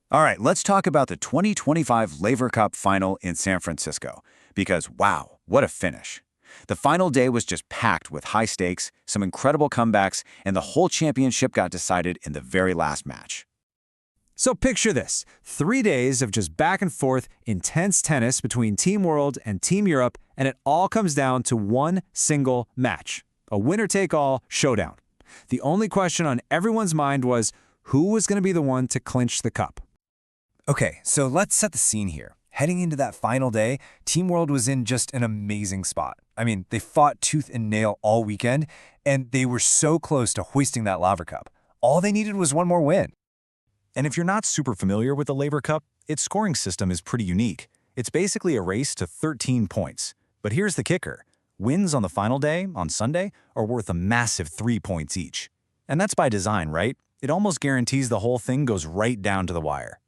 All right, let's talk about the 2025 Laver Cup final in San Francisco, because wow, what a finish. The final day was just packed with high stakes, some incredible comebacks, and the whole championship got decided in the very last match. So picture this, 3 days of just back and forth, intense tennis between Team World and Team Europe, and it all comes down to one single match, a winner-take-all showdown. The only question on everyone's mind was, who was going to be the one to clinch the cup? Okay, so let's set the scene here. Heading into that final day, Team World was in just an amazing spot. I mean, they fought tooth and nail all weekend, and they were so close to hoisting that Laver Cup. All they needed was one more win. And if you're not super familiar with the Laver Cup, its scoring system is pretty unique. It's basically a race to 13 points. But here's the kicker. Wins on the final day, on Sunday, are worth a massive 3 points each. And that's by design, right? It almost guarantees the whole thing goes right down to the wire.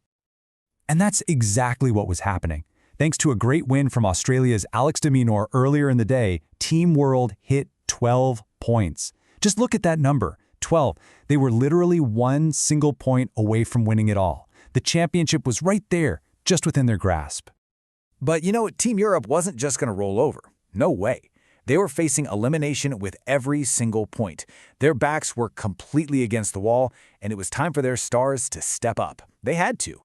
And that's exactly what was happening. Thanks to a great win from Australia's Alex de Minaur earlier in the day, Team World hit 12 points. Just look at that number, 12. They were literally one single point away from winning it all. The championship was right there, just within their grasp. But you know, Team Europe wasn't just going to roll over. No way. They were facing elimination with every single point. Their backs were completely against the wall, and it was time for their stars to step up. They had to.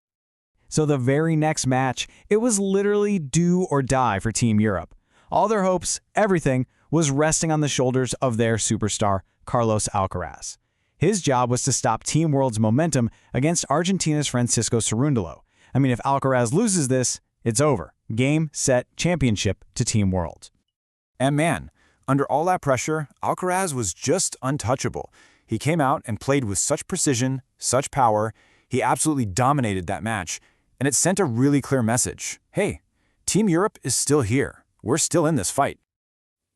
So the very next match, it was literally do or die for Team Europe. All their hopes, everything, was resting on the shoulders of their superstar, Carlos Alcaraz. His job was to stop Team World's momentum against Argentina's Francisco Cerundolo. I mean, if Alcaraz loses this, it's over. Game, set, championship to Team World. And man, under all that pressure, Alcaraz was just untouchable. He came out and played with such precision, such power. He absolutely dominated that match. And it sent a really clear message. Hey, Team Europe is still here. We're still in this fight.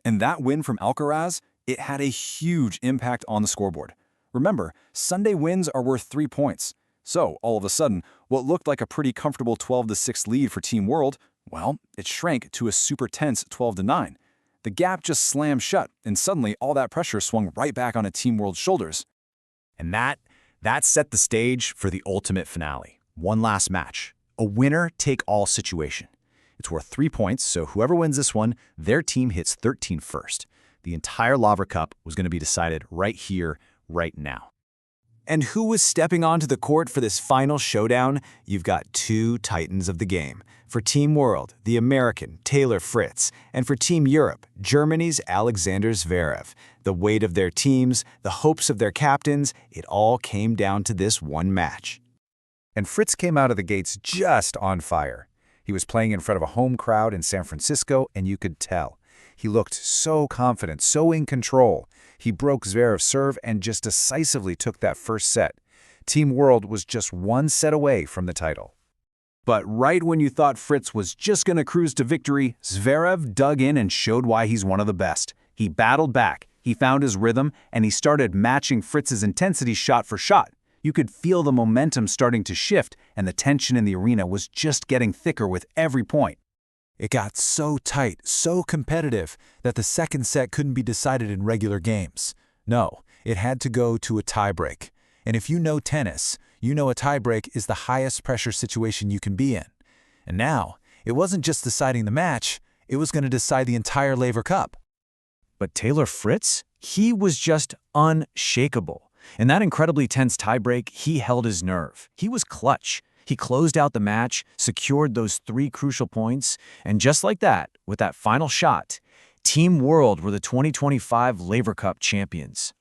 And that win from Alcaraz, it had a huge impact on the scoreboard. Remember, Sunday wins are worth 3 points. So, all of a sudden, what looked like a pretty comfortable 12-6 lead for Team World, well, it shrank to a super tense 12-9. The gap just slammed shut, and suddenly all that pressure swung right back onto Team World's shoulders. And that set the stage for the ultimate finale. One last match. A winner-take-all situation. It's worth 3 points, so whoever wins this one, their team hits 13 first. The entire Laver Cup was going to be decided right here, right now. And who was stepping onto the court for this final showdown? You've got two titans of the game. For Team World, the American Taylor Fritz, and for Team Europe, Germany's Alexander Zverev. The weight of their teams, the hopes of their captains, it all came down to this one match. And Fritz came out of the gates just on fire. He was playing in front of a home crowd in San Francisco, and you could tell. He looked so confident, so in control. He broke Zverev's serve and just decisively took that first set. Team World was just one set away from the title. But right when you thought Fritz was just going to cruise to victory, Zverev dug in and showed why he's one of the best. He battled back, he found his rhythm, and he started matching Fritz's intensity shot for shot. You could feel the momentum starting to shift, and the tension in the arena was just getting thicker with every point. It got so tight, so competitive, that the second set couldn't be decided in regular games. No, it had to go to a tiebreak. And if you know tennis, you know a tiebreak is the highest pressure situation you can be in. And now, it wasn't just deciding the match, it was going to decide the entire Laver Cup. But Taylor Fritz, he was just unshakable. In that incredibly tense tiebreak, he held his nerve. He was clutch. He closed out the match, secured those 3 crucial points, and just like that, with that final shot, Team World were the 2025 Laver Cup champions.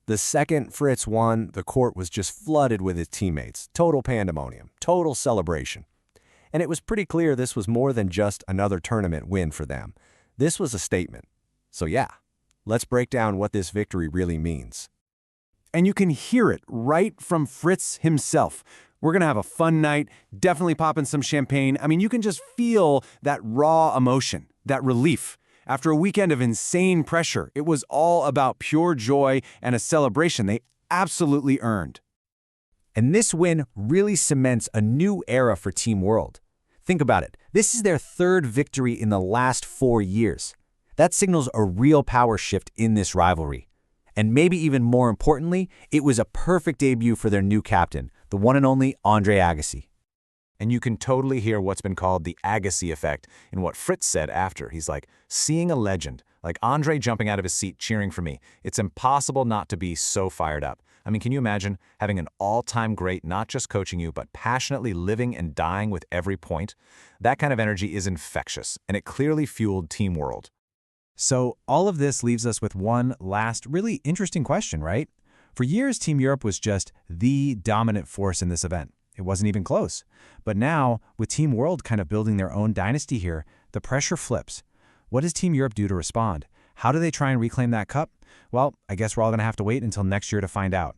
The second Fritz won, the court was just flooded with his teammates. Total pandemonium, total celebration. And it was pretty clear this was more than just another tournament win for them. This was a statement. So yeah, let's break down what this victory really means. And you can hear it right from Fritz himself. We're going to have a fun night, definitely popping some champagne. I mean, you can just feel that raw emotion, that relief. After a weekend of insane pressure, it was all about pure joy and a celebration they absolutely earned. And this win really cements a new era for Team World. Think about it. This is their 3rd victory in the last 4 years. That signals a real power shift in this rivalry. And maybe even more importantly, it was a perfect debut for their new captain, the one and only Andre Agassi. And you can totally hear what's been called the Agassi effect in what Fritz said after. He's like, seeing a legend, like Andre jumping out of his seat cheering for me, it's impossible not to be so fired up. I mean, can you imagine having an all-time great not just coaching you, but passionately living and dying with every point? That kind of energy is infectious, and it clearly fueled Team World. So all of this leaves us with one last really interesting question, right? For years, Team Europe was just the dominant force in this event. It wasn't even close. But now, with Team World kind of building their own dynasty here, the pressure flips. What does Team Europe do to respond? How do they try and reclaim that cup? Well, I guess we're all going to have to wait until next year to find out.